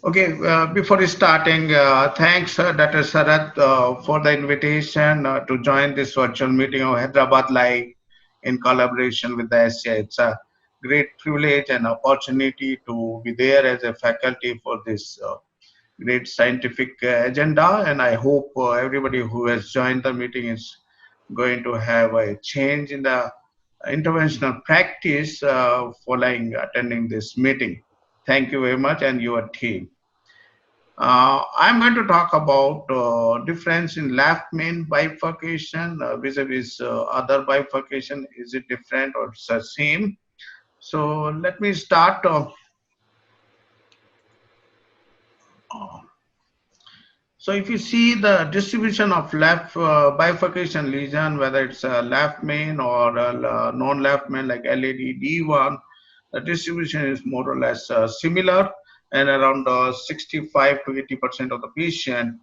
Okay, before starting, thanks, Dr. Sarath, for the invitation to join this virtual meeting of Hyderabad Live in collaboration with the SCI. It's a great privilege and opportunity to be there as a faculty for this great scientific agenda, and I hope everybody who has joined the meeting is going to have a change in the interventional practice following attending this meeting. Thank you very much, and your team. I'm going to talk about difference in left main bifurcation vis-a-vis other bifurcation. Is it different or it's the same? So let me start. Uh, so if you see the distribution of left bifurcation lesion, whether it's a left main or a non-left main like LAD D1, the distribution is more or less similar, and around 65 to 80% of the patient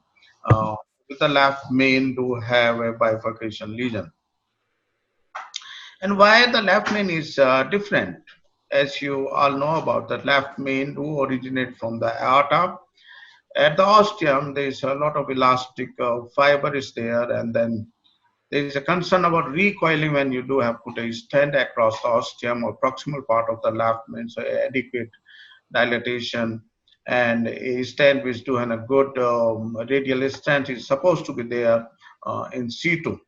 uh, with the left main do have a bifurcation lesion. And why the left main is different? As you all know about the left main do originate from the aorta. At the ostium, there is a lot of elastic fiber is there, and then there is a concern about recoiling when you do have put a stent across the ostium or proximal part of the left main, so adequate dilatation, and a stent which do have a good radial stent is supposed to be there in situ.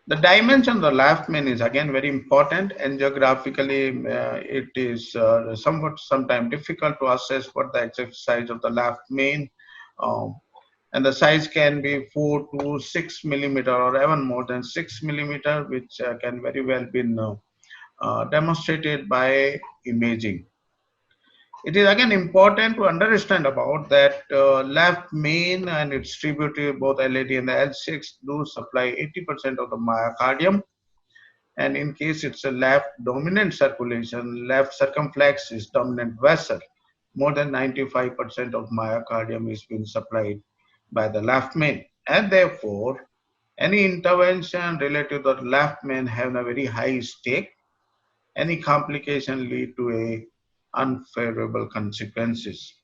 The dimension of the left main is again very important, and geographically it is somewhat sometimes difficult to assess what the exact size of the left main. Um, and the size can be 4 to 6 millimeter or even more than 6 millimeter, which can very well be demonstrated by imaging. It is again important to understand about that left main and its tributary, both LAD and the L6, do supply 80% of the myocardium. And in case it's a left dominant circulation, left circumflex is dominant vessel. More than 95% of myocardium is being supplied by the left main. And therefore, any intervention related to the left main have a very high stake. Any complication lead to a unfavorable consequences.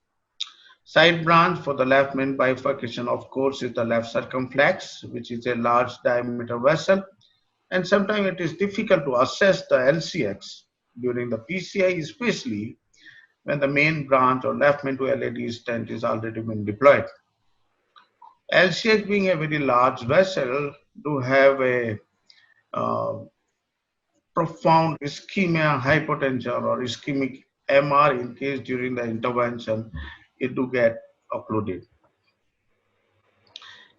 Side branch for the left main bifurcation, of course, is the left circumflex, which is a large diameter vessel, and sometimes it is difficult to assess the LCX during the PCI, especially when the main branch or left main to LAD stent is already been deployed. LCX being a very large vessel do have a uh, profound ischemia, hypotension or ischemic MR in case during the intervention it do get occluded.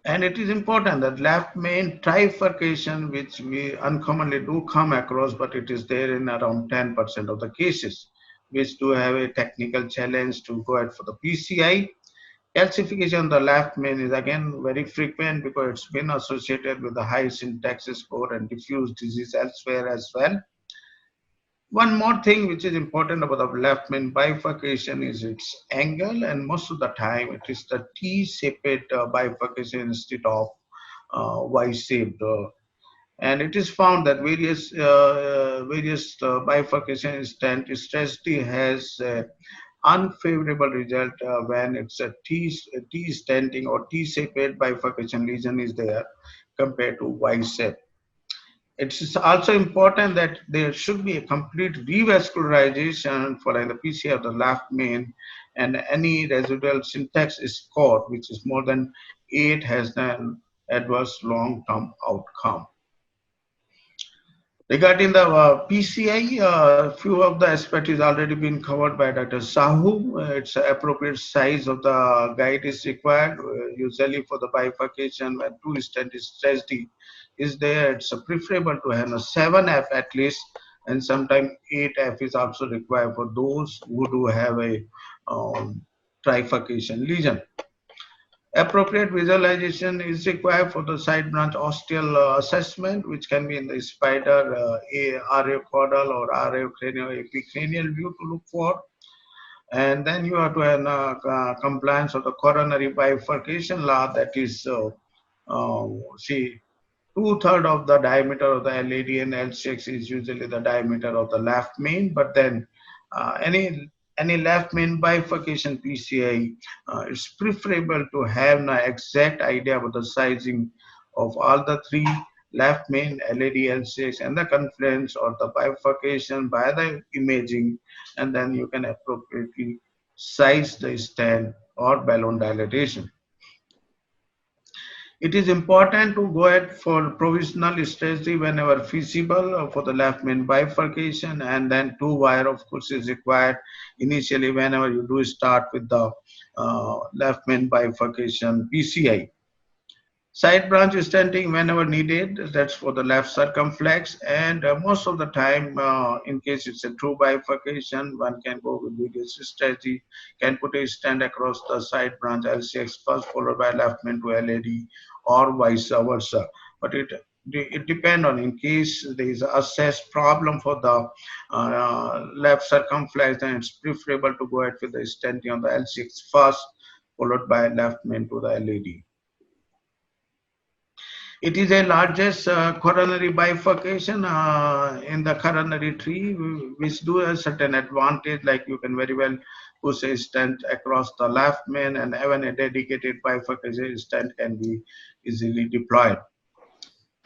And it is important that left main trifurcation, which we uncommonly do come across, but it is there in around 10% of the cases, which do have a technical challenge to go ahead for the PCI. Calcification on the left main is again very frequent because it's been associated with the high syntax score and diffuse disease elsewhere as well. One more thing which is important about the left main bifurcation is its angle, and most of the time it is the T-shaped bifurcation instead of Y-shaped. And it is found that various bifurcation stent strategy has unfavorable result when it's a T stenting or T-shaped bifurcation lesion is there compared to Y-shape. It's also important that there should be a complete revascularization for like the PCI of the left main, and any residual syntax score, which is more than 8, has an adverse long-term outcome. Regarding the PCI, few of the aspects is already been covered by Dr. Sahu. It's appropriate size of the guide is required. Usually for the bifurcation, when two stent is stretched is there, it's preferable to have a 7F at least, and sometimes 8F is also required for those who do have a um, trifurcation lesion. Appropriate visualization is required for the side branch ostial assessment, which can be in the spider, RA caudal or RA cranial epicranial view to look for. And then you have to have compliance of the coronary bifurcation law, that is, see, two-thirds of the diameter of the LAD and L6 is usually the diameter of the left main, but then any any left main bifurcation PCI, it's preferable to have an exact idea about the sizing of all the three left main LED LCX and the confluence or the bifurcation by the imaging, and then you can appropriately size the stand or balloon dilatation. It is important to go ahead for provisional strategy whenever feasible for the left main bifurcation, and then two wire of course is required initially whenever you do start with the left main bifurcation PCI. Side branch stenting whenever needed, that's for the left circumflex, and most of the time, in case it's a true bifurcation, one can go with various strategy, can put a stand across the side branch LCX first, followed by left main to LED, or vice versa. But it depends on in case there is a assessed problem for the left circumflex, then it's preferable to go ahead with the stenting on the LCX first, followed by left main to the LED. It is a largest coronary bifurcation in the coronary tree, which do a certain advantage, like you can very well push a stent across the left main, and even a dedicated bifurcation stent can be easily deployed.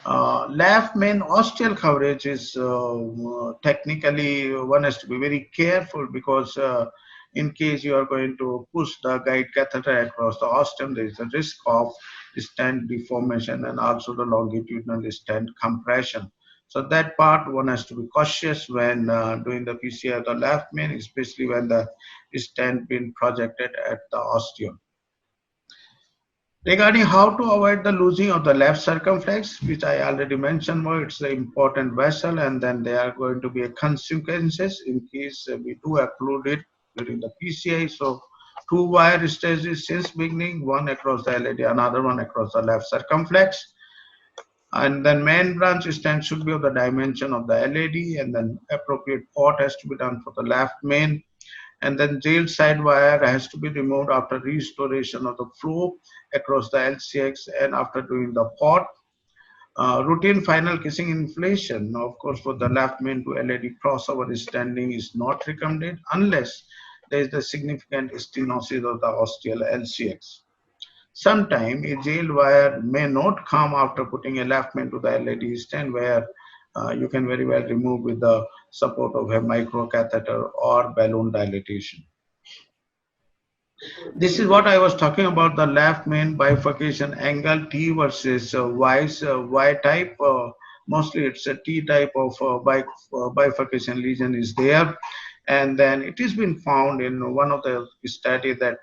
Left main ostial coverage is technically one has to be very careful, because in case you are going to push the guide catheter across the ostium, there is a risk of stent deformation and also the longitudinal stent compression. So that part one has to be cautious when doing the PCI of the left main, especially when the stent being projected at the ostium. Regarding how to avoid the losing of the left circumflex, which I already mentioned, it's an important vessel, and then there are going to be consequences in case we do occlude it during the PCI. So two wire stages since beginning, one across the LED, another one across the left circumflex. And then main branch stand should be of the dimension of the LED, and then appropriate port has to be done for the left main, and then jailed side wire has to be removed after restoration of the flow across the LCX and after doing the port. Routine final kissing inflation, of course, for the left main to LED crossover standing is not recommended unless there is a significant stenosis of the ostial LCX. Sometimes a jailed wire may not come after putting a left main to the LED stand, where you can very well remove with the support of a microcatheter or balloon dilatation. This is what I was talking about, the left main bifurcation angle T versus Y type. Mostly it's a T type of bifurcation lesion is there. And then it has been found in one of the studies that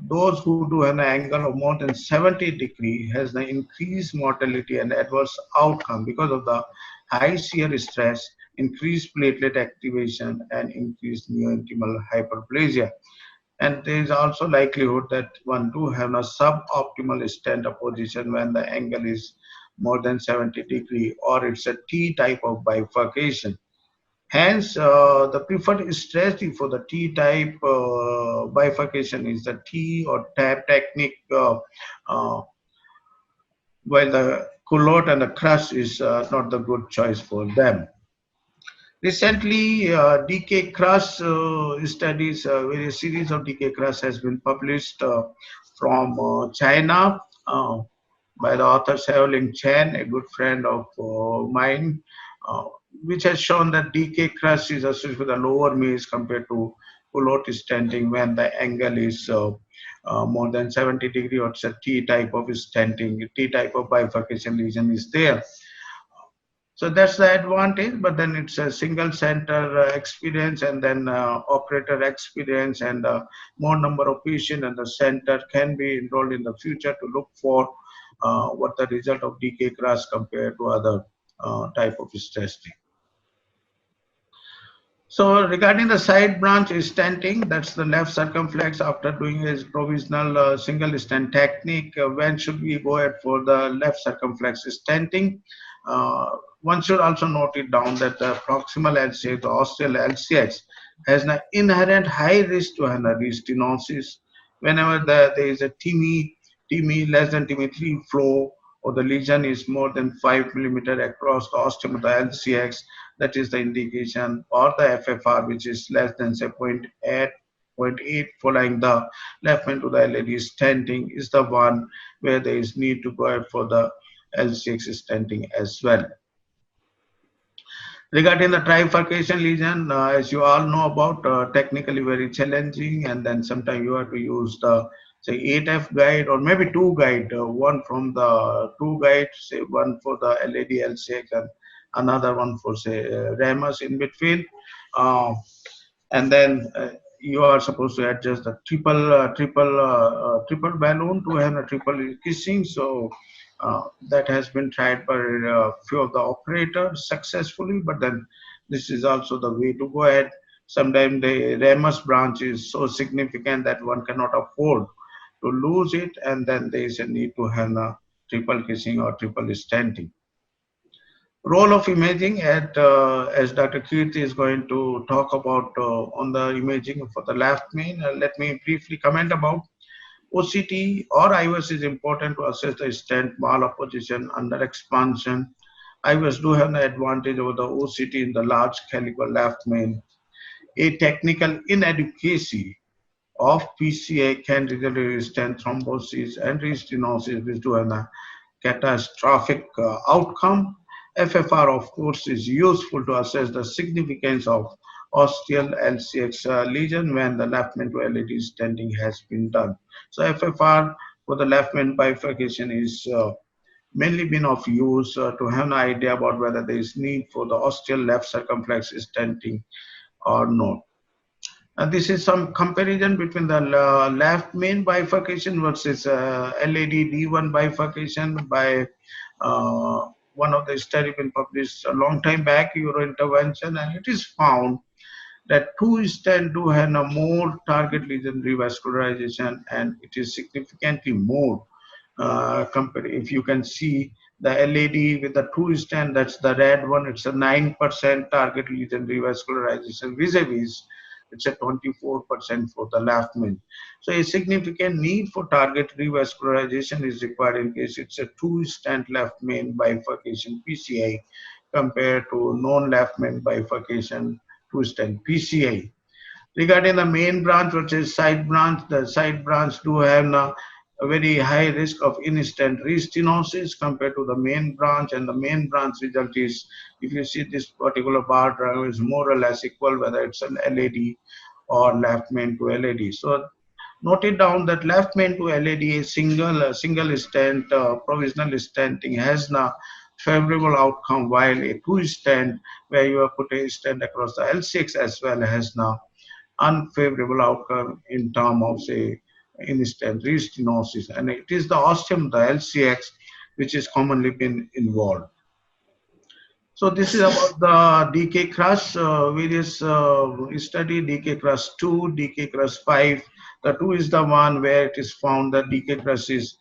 those who do an angle of more than 70 degree has the increased mortality and adverse outcome because of the high shear stress, increased platelet activation, and increased neointimal hyperplasia. And there is also likelihood that one do have a suboptimal stent position when the angle is more than 70 degree, or it's a T type of bifurcation. Hence, the preferred strategy for the T-type bifurcation is the T or tab technique, while the culotte and the crush is not the good choice for them. Recently, DK crush studies, various series of DK crush has been published from China by the author Xiaoling Chen, a good friend of mine, which has shown that DK crush is associated with a lower maze compared to culotte stenting when the angle is more than 70 degree, or it's a T type of stenting, T type of bifurcation lesion is there. So that's the advantage, but then it's a single center experience, and then operator experience, and more number of patients, and the center can be enrolled in the future to look for what the result of DK crush compared to other type of testing. So regarding the side branch stenting, that's the left circumflex after doing a provisional single stent technique. When should we go ahead for the left circumflex stenting? One should also note it down that the proximal LCX, the ostial LCX, has an inherent high risk to coronary stenosis. Whenever there is a TME less than TME3 flow, or the lesion is more than 5 millimeter across the ostium of the LCX, that is the indication, or the FFR, which is less than say point 0.8 following the left main to the LED stenting, is the one where there is need to go ahead for the LCX stenting as well. Regarding the trifurcation lesion, as you all know about, technically very challenging, and then sometimes you have to use the say 8F guide or maybe two guide, one from the two guide, say one for the LED LCX and another one for say Ramus in between. Uh, and then you are supposed to adjust the triple balloon to have a triple kissing. So that has been tried by a few of the operators successfully, but then this is also the way to go ahead. Sometimes the ramus branch is so significant that one cannot afford to lose it, and then there is a need to have a triple kissing or triple stenting. Role of imaging at as Dr. Keith is going to talk about on the imaging for the left main. Let me briefly comment about OCT or IVUS is important to assess the stent malposition under expansion. IVUS do have an advantage over the OCT in the large caliber left main. A technical inadequacy of PCA can result in stent thrombosis and restenosis, which do have a catastrophic outcome. FFR, of course, is useful to assess the significance of ostial LCX lesion when the left main to LED stenting has been done. So FFR for the left main bifurcation is mainly been of use to have an idea about whether there is need for the ostial left circumflex stenting or not. And this is some comparison between the left main bifurcation versus LED D1 bifurcation by uh, one of the study been published a long time back, Euro intervention, and it is found that two stent do have a more target lesion revascularization, and it is significantly more compared. If you can see the LED with the two stent, that's the red one, it's a 9% target lesion revascularization vis-a-vis it's a 24% for the left main. So a significant need for target revascularization is required in case it's a two stent left main bifurcation PCI compared to non-left main bifurcation two stent PCI. Regarding the main branch versus side branch, the side branch do have a very high risk of instant restenosis compared to the main branch, and the main branch result is, if you see this particular bar diagram, is more or less equal whether it's an LED or left main to LED. So note it down that left main to LED single stent provisional stenting has now favorable outcome, while a two stent where you have put a stent across the L6 as well has now unfavorable outcome in terms of say instant restenosis, and it is the ostium, the LCX, which is commonly been involved. So this is about the DK crush, various study, DK crush 2, DK crush 5. The 2 is the one where it is found that DK crush is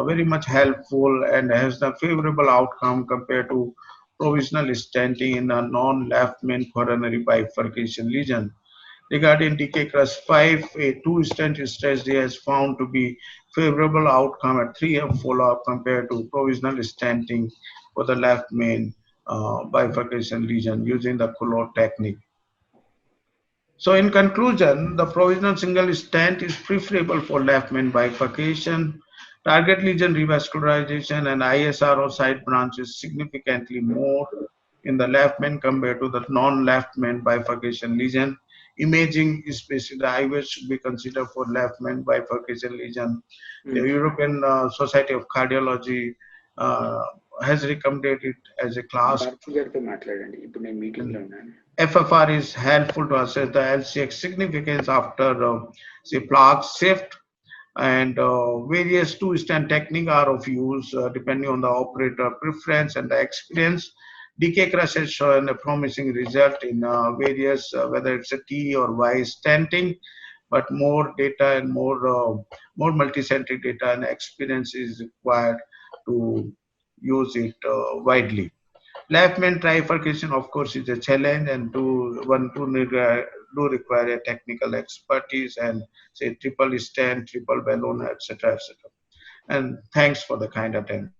very much helpful and has the favorable outcome compared to provisional stenting in a non-left main coronary bifurcation lesion. Regarding DK crush 5, a two-stent strategy has found to be favorable outcome at 3-year follow-up compared to provisional stenting for the left main bifurcation lesion using the Coulomb technique. So in conclusion, the provisional single stent is preferable for left main bifurcation. Target lesion revascularization and ISRO side branch is significantly more in the left main compared to the non-left main bifurcation lesion. Imaging, especially the IVUS, should be considered for left main bifurcation lesion. The European Society of Cardiology uh, has recommended it as a class. FFR is helpful to assess the LCX significance after say plaque shift, and various two-stent technique are of use depending on the operator preference and the experience. DK crush has shown a promising result in various whether it's a T or Y stenting, but more data and more multicentric data and experience is required to use it widely. Left main trifurcation, of course, is a challenge, and do require a technical expertise and say triple stent, triple balloon, etc., etc. And thanks for the kind attention.